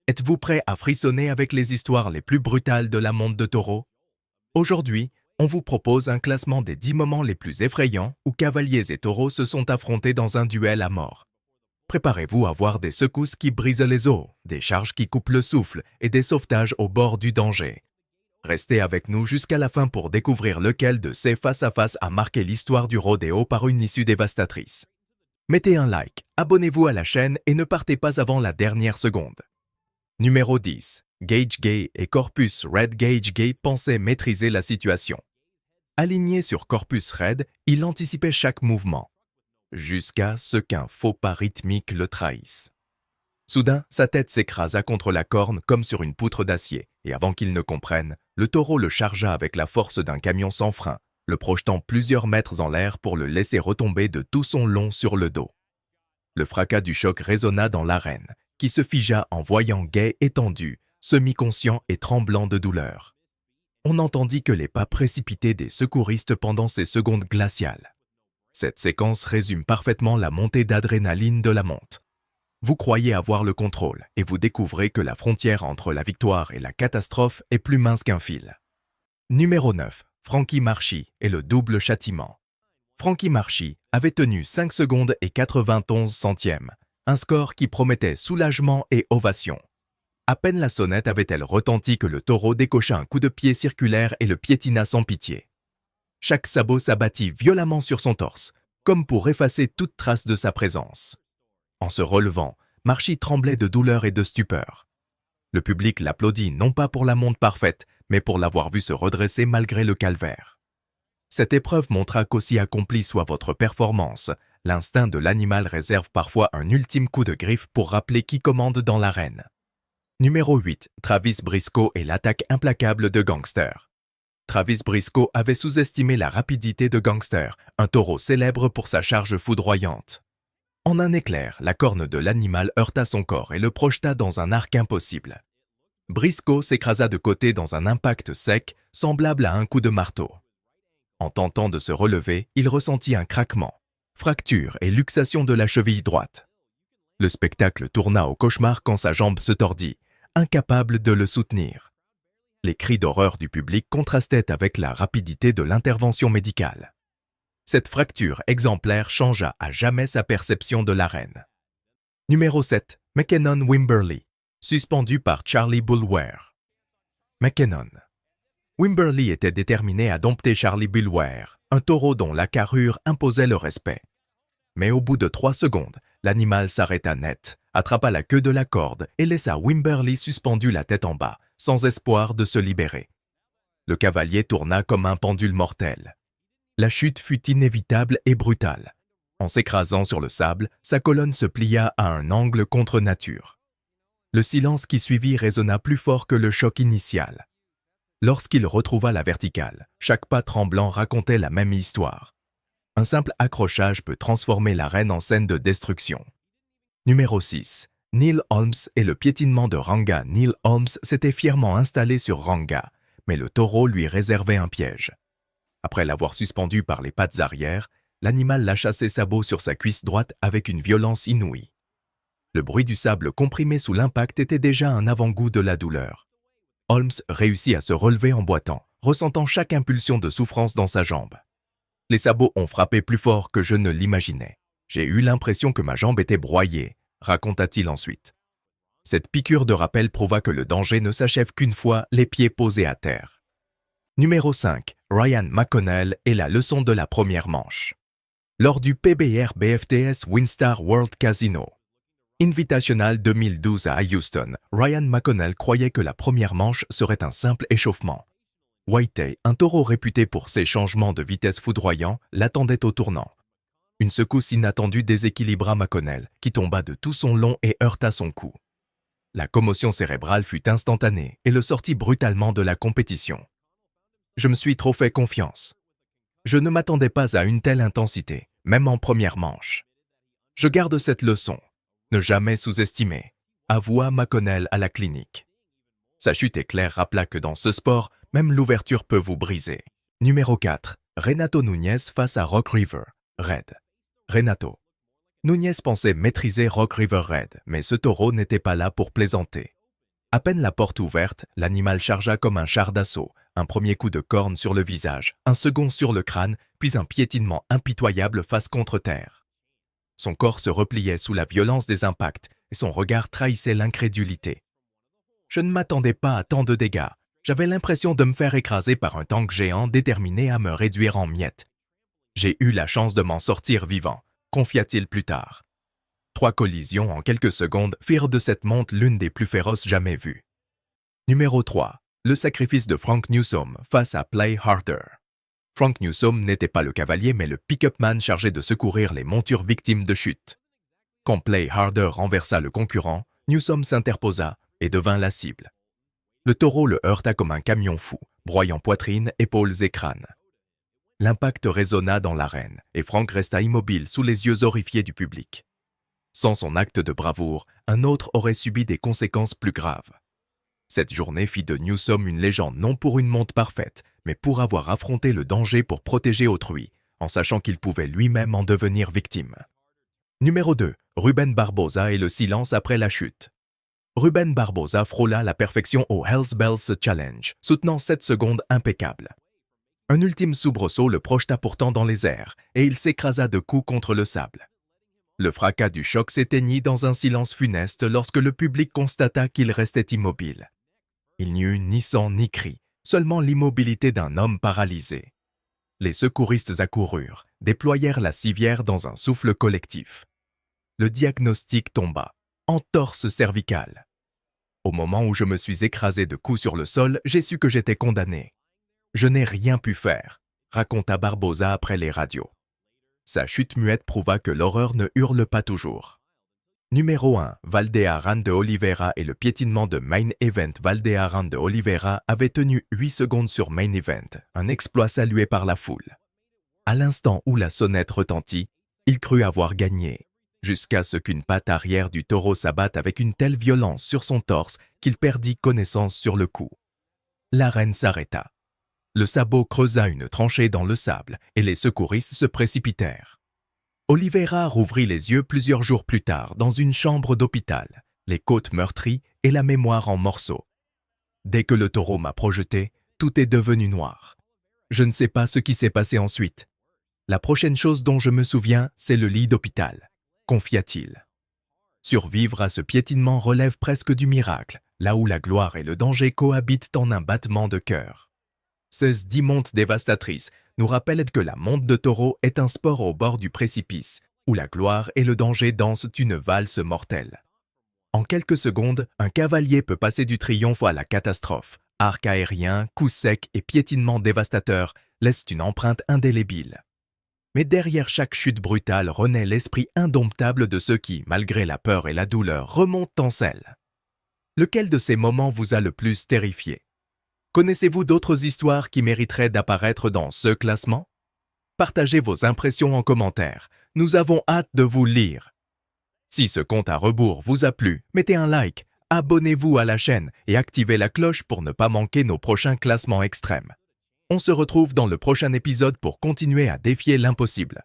Êtes-vous prêt à frissonner avec les histoires les plus brutales de la monde de taureau? Aujourd'hui, on vous propose un classement des 10 moments les plus effrayants où cavaliers et taureaux se sont affrontés dans un duel à mort. Préparez-vous à voir des secousses qui brisent les os, des charges qui coupent le souffle et des sauvetages au bord du danger. Restez avec nous jusqu'à la fin pour découvrir lequel de ces face-à-face a marqué l'histoire du rodéo par une issue dévastatrice. Mettez un like, abonnez-vous à la chaîne et ne partez pas avant la dernière seconde. Numéro 10. Gage Gay et Corpus Red. Gage Gay pensait maîtriser la situation. Aligné sur Corpus Red, il anticipait chaque mouvement, jusqu'à ce qu'un faux pas rythmique le trahisse. Soudain, sa tête s'écrasa contre la corne comme sur une poutre d'acier, et avant qu'il ne comprenne, le taureau le chargea avec la force d'un camion sans frein, le projetant plusieurs mètres en l'air pour le laisser retomber de tout son long sur le dos. Le fracas du choc résonna dans l'arène, qui se figea en voyant Gay étendu, semi-conscient et tremblant de douleur. On n'entendit que les pas précipités des secouristes pendant ces secondes glaciales. Cette séquence résume parfaitement la montée d'adrénaline de la monte. Vous croyez avoir le contrôle et vous découvrez que la frontière entre la victoire et la catastrophe est plus mince qu'un fil. Numéro 9. Frankie Marchi et le double châtiment. Frankie Marchi avait tenu 5 secondes et 91 centièmes, un score qui promettait soulagement et ovation. À peine la sonnette avait-elle retenti que le taureau décocha un coup de pied circulaire et le piétina sans pitié. Chaque sabot s'abattit violemment sur son torse, comme pour effacer toute trace de sa présence. En se relevant, Marchi tremblait de douleur et de stupeur. Le public l'applaudit non pas pour la monte parfaite, mais pour l'avoir vu se redresser malgré le calvaire. Cette épreuve montra qu'aussi accomplie soit votre performance, l'instinct de l'animal réserve parfois un ultime coup de griffe pour rappeler qui commande dans l'arène. Numéro 8. Travis Briscoe et l'attaque implacable de Gangster. Travis Briscoe avait sous-estimé la rapidité de Gangster, un taureau célèbre pour sa charge foudroyante. En un éclair, la corne de l'animal heurta son corps et le projeta dans un arc impossible. Briscoe s'écrasa de côté dans un impact sec, semblable à un coup de marteau. En tentant de se relever, il ressentit un craquement, fracture et luxation de la cheville droite. Le spectacle tourna au cauchemar quand sa jambe se tordit, incapable de le soutenir. Les cris d'horreur du public contrastaient avec la rapidité de l'intervention médicale. Cette fracture exemplaire changea à jamais sa perception de l'arène. Numéro 7. McKinnon Wimberley, suspendu par Charlie Boulware. McKinnon. Wimberley était déterminé à dompter Charlie Boulware, un taureau dont la carrure imposait le respect. Mais au bout de 3 secondes, l'animal s'arrêta net, attrapa la queue de la corde et laissa Wimberley suspendu la tête en bas, sans espoir de se libérer. Le cavalier tourna comme un pendule mortel. La chute fut inévitable et brutale. En s'écrasant sur le sable, sa colonne se plia à un angle contre nature. Le silence qui suivit résonna plus fort que le choc initial. Lorsqu'il retrouva la verticale, chaque pas tremblant racontait la même histoire. Un simple accrochage peut transformer l'arène en scène de destruction. Numéro 6. Neil Holmes et le piétinement de Ranga. Neil Holmes s'était fièrement installé sur Ranga, mais le taureau lui réservait un piège. Après l'avoir suspendu par les pattes arrière, l'animal lâcha ses sabots sur sa cuisse droite avec une violence inouïe. Le bruit du sable comprimé sous l'impact était déjà un avant-goût de la douleur. Holmes réussit à se relever en boitant, ressentant chaque impulsion de souffrance dans sa jambe. « Les sabots ont frappé plus fort que je ne l'imaginais. J'ai eu l'impression que ma jambe était broyée », raconta-t-il ensuite. Cette piqûre de rappel prouva que le danger ne s'achève qu'une fois les pieds posés à terre. Numéro 5. Ryan McConnell et la leçon de la première manche. Lors du PBR BFTS Winstar World Casino Invitational 2012 à Houston, Ryan McConnell croyait que la première manche serait un simple échauffement. Whitey, un taureau réputé pour ses changements de vitesse foudroyants, l'attendait au tournant. Une secousse inattendue déséquilibra McConnell, qui tomba de tout son long et heurta son cou. La commotion cérébrale fut instantanée et le sortit brutalement de la compétition. Je me suis trop fait confiance. Je ne m'attendais pas à une telle intensité, même en première manche. Je garde cette leçon. Ne jamais sous-estimer, avoua McConnell à la clinique. Sa chute éclair rappela que dans ce sport, même l'ouverture peut vous briser. Numéro 4. Renato Núñez face à Rock River, Red. Renato. Núñez pensait maîtriser Rock River Red, mais ce taureau n'était pas là pour plaisanter. À peine la porte ouverte, l'animal chargea comme un char d'assaut, un premier coup de corne sur le visage, un second sur le crâne, puis un piétinement impitoyable face contre terre. Son corps se repliait sous la violence des impacts et son regard trahissait l'incrédulité. Je ne m'attendais pas à tant de dégâts. J'avais l'impression de me faire écraser par un tank géant déterminé à me réduire en miettes. J'ai eu la chance de m'en sortir vivant, confia-t-il plus tard. 3 collisions en quelques secondes firent de cette monte l'une des plus féroces jamais vues. Numéro 3. Le sacrifice de Frank Newsom face à Play Harder. Frank Newsom n'était pas le cavalier mais le pick-up man chargé de secourir les montures victimes de chute. Quand Play Harder renversa le concurrent, Newsom s'interposa et devint la cible. Le taureau le heurta comme un camion fou, broyant poitrine, épaules et crâne. L'impact résonna dans l'arène et Frank resta immobile sous les yeux horrifiés du public. Sans son acte de bravoure, un autre aurait subi des conséquences plus graves. Cette journée fit de Newsom une légende non pour une monte parfaite, mais pour avoir affronté le danger pour protéger autrui, en sachant qu'il pouvait lui-même en devenir victime. Numéro 2. Ruben Barbosa et le silence après la chute. Ruben Barbosa frôla la perfection au Hells Bells Challenge, soutenant 7 secondes impeccables. Un ultime soubresaut le projeta pourtant dans les airs, et il s'écrasa de coups contre le sable. Le fracas du choc s'éteignit dans un silence funeste lorsque le public constata qu'il restait immobile. Il n'y eut ni sang ni cri, seulement l'immobilité d'un homme paralysé. Les secouristes accoururent, déployèrent la civière dans un souffle collectif. Le diagnostic tomba, entorse cervicale. Au moment où je me suis écrasé de coups sur le sol, j'ai su que j'étais condamné. Je n'ai rien pu faire, raconta Barbosa après les radios. Sa chute muette prouva que l'horreur ne hurle pas toujours. Numéro 1. Valdearan de Oliveira et le piétinement de Main Event. Valdearan de Oliveira avait tenu 8 secondes sur Main Event, un exploit salué par la foule. À l'instant où la sonnette retentit, il crut avoir gagné, jusqu'à ce qu'une patte arrière du taureau s'abatte avec une telle violence sur son torse qu'il perdit connaissance sur le coup. L'arène s'arrêta. Le sabot creusa une tranchée dans le sable et les secouristes se précipitèrent. Oliveira rouvrit les yeux plusieurs jours plus tard dans une chambre d'hôpital, les côtes meurtries et la mémoire en morceaux. Dès que le taureau m'a projeté, tout est devenu noir. Je ne sais pas ce qui s'est passé ensuite. La prochaine chose dont je me souviens, c'est le lit d'hôpital, confia-t-il. Survivre à ce piétinement relève presque du miracle, là où la gloire et le danger cohabitent en un battement de cœur. Ces 10 montes dévastatrices nous rappellent que la monte de taureau est un sport au bord du précipice, où la gloire et le danger dansent une valse mortelle. En quelques secondes, un cavalier peut passer du triomphe à la catastrophe. Arc aérien, coups secs et piétinements dévastateurs laissent une empreinte indélébile. Mais derrière chaque chute brutale renaît l'esprit indomptable de ceux qui, malgré la peur et la douleur, remontent en selle. Lequel de ces moments vous a le plus terrifié? Connaissez-vous d'autres histoires qui mériteraient d'apparaître dans ce classement? Partagez vos impressions en commentaire. Nous avons hâte de vous lire. Si ce compte à rebours vous a plu, mettez un like, abonnez-vous à la chaîne et activez la cloche pour ne pas manquer nos prochains classements extrêmes. On se retrouve dans le prochain épisode pour continuer à défier l'impossible.